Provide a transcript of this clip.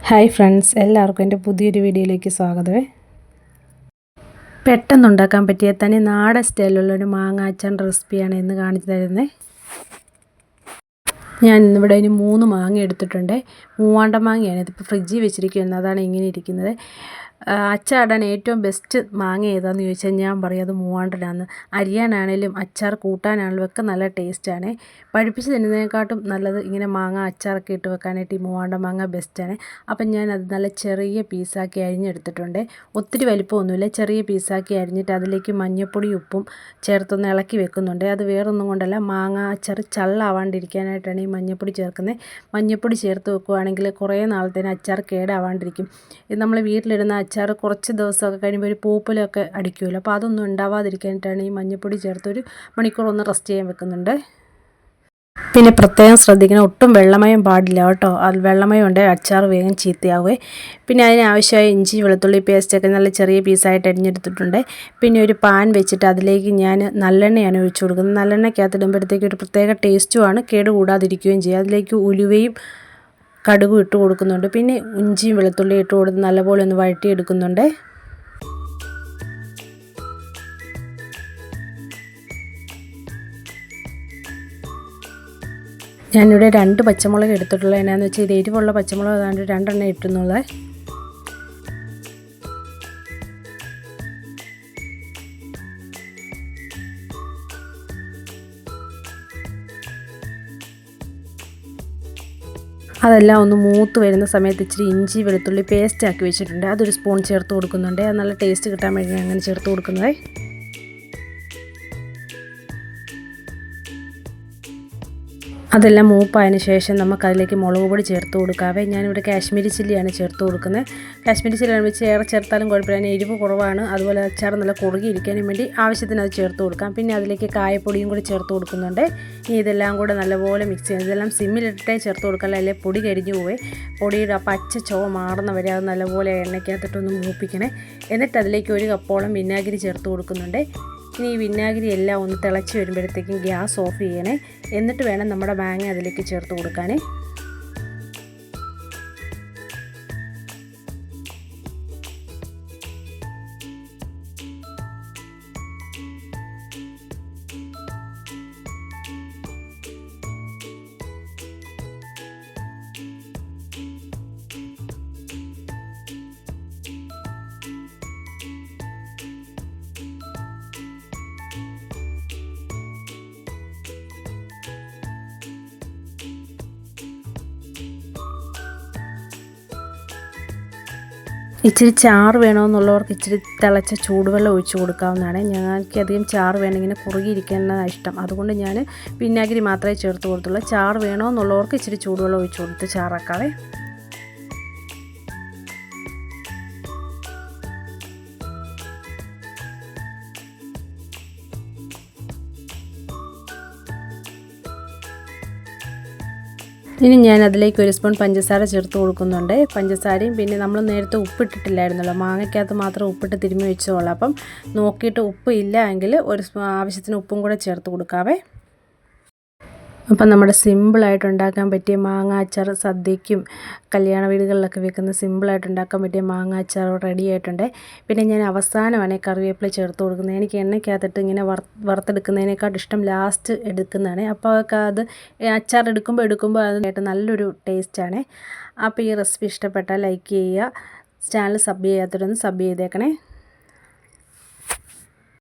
Hi friends, എല്ലാവർക്കും എൻ്റെ പുതിയൊരു വീഡിയോയിലേക്ക് സ്വാഗതമേ. പെട്ടെന്നുണ്ടാക്കാൻ പറ്റിയ തനി നാടൻ സ്റ്റൈലിലുള്ളൊരു മാങ്ങ അച്ചാറിൻ്റെ റെസിപ്പിയാണ് ഇന്ന് കാണിച്ചു തരുന്നത്. ഞാൻ ഇന്നിവിടെ ഇനി 3 മാങ്ങ എടുത്തിട്ടുണ്ട്. മൂവാണ്ടൻ മാങ്ങയാണ്. ഇതിപ്പോൾ ഫ്രിഡ്ജിൽ വെച്ചിരിക്കുന്നത്, അതാണ് ഇങ്ങനെ ഇരിക്കുന്നത്. അച്ചാറിടാൻ ഏറ്റവും ബെസ്റ്റ് മാങ്ങ ഏതാണെന്ന് ചോദിച്ചാൽ ഞാൻ പറയും അത് മൂവാണ്ടനാണ്. അരിയാനാണേലും അച്ചാർ കൂട്ടാനാണെങ്കിലും ഒക്കെ നല്ല ടേസ്റ്റാണ്. പഴുപ്പിച്ച് തിന്നുന്നതിനെക്കാട്ടും നല്ലത് ഇങ്ങനെ മാങ്ങ അച്ചാറൊക്കെ ഇട്ട് വെക്കാനായിട്ട് ഈ മൂവാണ്ടൻ മാങ്ങ ബെസ്റ്റാണ്. അപ്പം ഞാനത് നല്ല ചെറിയ പീസാക്കി അരിഞ്ഞെടുത്തിട്ടുണ്ട്. ഒത്തിരി വലിപ്പമൊന്നുമില്ല, ചെറിയ പീസാക്കി അരിഞ്ഞിട്ട് അതിലേക്ക് മഞ്ഞൾപ്പൊടി ഉപ്പും ചേർത്തൊന്ന് ഇളക്കി വെക്കുന്നുണ്ട്. അത് വേറൊന്നും കൊണ്ടല്ല, മാങ്ങ അച്ചാർ ചള്ളാവാണ്ടിരിക്കാനായിട്ടാണ് ഈ മഞ്ഞൾപ്പൊടി ചേർക്കുന്നത്. മഞ്ഞൾപ്പൊടി ചേർത്ത് വെക്കുകയാണെങ്കിൽ കുറേ നാളത്തേന് അച്ചാർ കേടാവാണ്ടിരിക്കും. ഇത് നമ്മൾ വീട്ടിലിടുന്ന അച്ചാർ കുറച്ച് ദിവസമൊക്കെ കഴിയുമ്പോൾ ഒരു പൂപ്പലൊക്കെ അടിക്കുമല്ലോ, അപ്പോൾ അതൊന്നും ഉണ്ടാവാതിരിക്കാനായിട്ടാണ് ഈ മഞ്ഞൾപ്പൊടി ചേർത്ത് 1 മണിക്കൂർ ഒന്ന് റെസ്റ്റ് ചെയ്യാൻ വെക്കുന്നുണ്ട്. പിന്നെ പ്രത്യേകം ശ്രദ്ധിക്കണം, ഒട്ടും വെള്ളമയം പാടില്ല കേട്ടോ. അത് വെള്ളമയം ഉണ്ടെങ്കിൽ അച്ചാർ വേഗം ചീത്തയാവുകയെ. പിന്നെ അതിനാവശ്യമായ ഇഞ്ചി വെളുത്തുള്ളി പേസ്റ്റൊക്കെ നല്ല ചെറിയ പീസായിട്ട് അരിഞ്ഞെടുത്തിട്ടുണ്ട്. പിന്നെ ഒരു പാൻ വെച്ചിട്ട് അതിലേക്ക് ഞാൻ നല്ലെണ്ണയാണ് ഒഴിച്ചു കൊടുക്കുന്നത്. നല്ലെണ്ണയ്ക്കകത്തിടുമ്പോഴത്തേക്ക് ഒരു പ്രത്യേക ടേസ്റ്റുമാണ്, കേട് കൂടാതിരിക്കുകയും ചെയ്യും. അതിലേക്ക് ഉലുവയും കടുകും ഇട്ട് കൊടുക്കുന്നുണ്ട്. പിന്നെ ഇഞ്ചിയും വെളുത്തുള്ളിയും ഇട്ട് കൊടുത്ത് നല്ലപോലെ ഒന്ന് വഴറ്റിയെടുക്കുന്നുണ്ട്. ഞാനിവിടെ 2 പച്ചമുളക് എടുത്തിട്ടുള്ളത്. എന്നാന്ന് വെച്ചാൽ ഇത് എരിവുള്ള പച്ചമുളക് ഏതാണ്ട് 2 എണ്ണം ഇട്ടുന്നുള്ളത്. അതെല്ലാം ഒന്ന് മൂത്ത് വരുന്ന സമയത്ത് ഇച്ചിരി ഇഞ്ചി വെളുത്തുള്ളി പേസ്റ്റ് ആക്കി വെച്ചിട്ടുണ്ട്, അതൊരു സ്പൂൺ ചേർത്ത് കൊടുക്കുന്നുണ്ട്. അത് നല്ല ടേസ്റ്റ് കിട്ടാൻ വേണ്ടി അങ്ങനെ ചേർത്ത് കൊടുക്കുന്നത്. അതെല്ലാം മൂപ്പായതിന് ശേഷം നമുക്കതിലേക്ക് മുളക് പൊടി ചേർത്ത് കൊടുക്കാവേ. ഞാനിവിടെ കാശ്മീരി ചില്ലിയാണ് ചേർത്ത് കൊടുക്കുന്നത്. കാശ്മീരി ചില്ലി വെച്ച് ഏറെ ചേർത്താലും കുഴപ്പമില്ല, അതിന് എരിവ് കുറവാണ്. അതുപോലെ അച്ചാർ നല്ല കുറുകിയിരിക്കാനും വേണ്ടി ആവശ്യത്തിന് അത് ചേർത്ത് കൊടുക്കാം. പിന്നെ അതിലേക്ക് കായപ്പൊടിയും കൂടി ചേർത്ത് കൊടുക്കുന്നുണ്ട്. ഇനി ഇതെല്ലാം കൂടെ നല്ലപോലെ മിക്സ് ചെയ്യാം. ഇതെല്ലാം സിമ്മിലിട്ടേ ചേർത്ത് കൊടുക്കാം, അല്ലെ പൊടി കരിഞ്ഞു പോവേ. പൊടിയുടെ ആ പച്ച ചുവ മാറുന്ന വരെ അത് നല്ലപോലെ എണ്ണയ്ക്കകത്തിട്ടൊന്ന് മൂപ്പിക്കണേ. എന്നിട്ട് അതിലേക്ക് 1 കപ്പോളം വിനാഗിരി ചേർത്ത് കൊടുക്കുന്നുണ്ട്. ഇനി ഈ വിനാഗിരി എല്ലാം ഒന്ന് തിളച്ച് വരുമ്പോഴത്തേക്കും ഗ്യാസ് ഓഫ് ചെയ്യണേ. എന്നിട്ട് വേണം നമ്മുടെ മാങ്ങ അതിലേക്ക് ചേർത്ത് കൊടുക്കാൻ. ഇച്ചിരി ചാറ് വേണമെന്നുള്ളവർക്ക് ഇച്ചിരി തിളച്ച ചൂടുവെള്ളം ഒഴിച്ച് കൊടുക്കാവുന്നതാണ്. ഞങ്ങൾക്ക് അധികം ചാറ് വേണം, ഇങ്ങനെ കുറുകിയിരിക്കുന്നതാണ് ഇഷ്ടം. അതുകൊണ്ട് ഞാൻ വിനാഗിരി മാത്രമേ ചേർത്ത് കൊടുത്തുള്ളൂ. ചാറ് വേണമെന്നുള്ളവർക്ക് ഇച്ചിരി ചൂടുവെള്ളം ഒഴിച്ച് കൊടുത്ത് ചാറാക്കാവേ. ഇനി ഞാൻ അതിലേക്ക് 1 സ്പൂൺ പഞ്ചസാര ചേർത്ത് കൊടുക്കുന്നുണ്ട്. പഞ്ചസാരയും പിന്നെ നമ്മൾ നേരത്തെ ഉപ്പിട്ടിട്ടില്ലായിരുന്നല്ലോ, മാങ്ങയ്ക്കകത്ത് മാത്രം ഉപ്പിട്ട് തിരുമ്മി വെച്ചോളാം. അപ്പം നോക്കിയിട്ട് ഉപ്പ് ഇല്ല എങ്കിൽ 1 ആവശ്യത്തിന് ഉപ്പും കൂടെ ചേർത്ത് കൊടുക്കാവേ. അപ്പം നമ്മുടെ സിമ്പിളായിട്ട് ഉണ്ടാക്കാൻ പറ്റിയ മാങ്ങ അച്ചാർ, സദ്യയ്ക്കും കല്യാണ വീടുകളിലൊക്കെ വെക്കുന്ന സിമ്പിളായിട്ട് ഉണ്ടാക്കാൻ പറ്റിയ മാങ്ങ അച്ചാർ റെഡി ആയിട്ടുണ്ട്. പിന്നെ ഞാൻ അവസാനമാണ് കറിവേപ്പില ചേർത്ത് കൊടുക്കുന്നത്. എനിക്ക് എണ്ണയ്ക്കകത്തിട്ട് ഇങ്ങനെ വറുത്തെടുക്കുന്നതിനേക്കാട്ടും ഇഷ്ടം ലാസ്റ്റ് എടുക്കുന്നതാണ്. അപ്പോൾ അത് അച്ചാർ എടുക്കുമ്പോൾ അതിനായിട്ട് നല്ലൊരു ടേസ്റ്റാണ്. അപ്പോൾ ഈ റെസിപ്പി ഇഷ്ടപ്പെട്ടാൽ ലൈക്ക് ചെയ്യുക. ചാനൽ സബ് ചെയ്യാത്തവരൊന്ന് സബ് ചെയ്തേക്കണേ.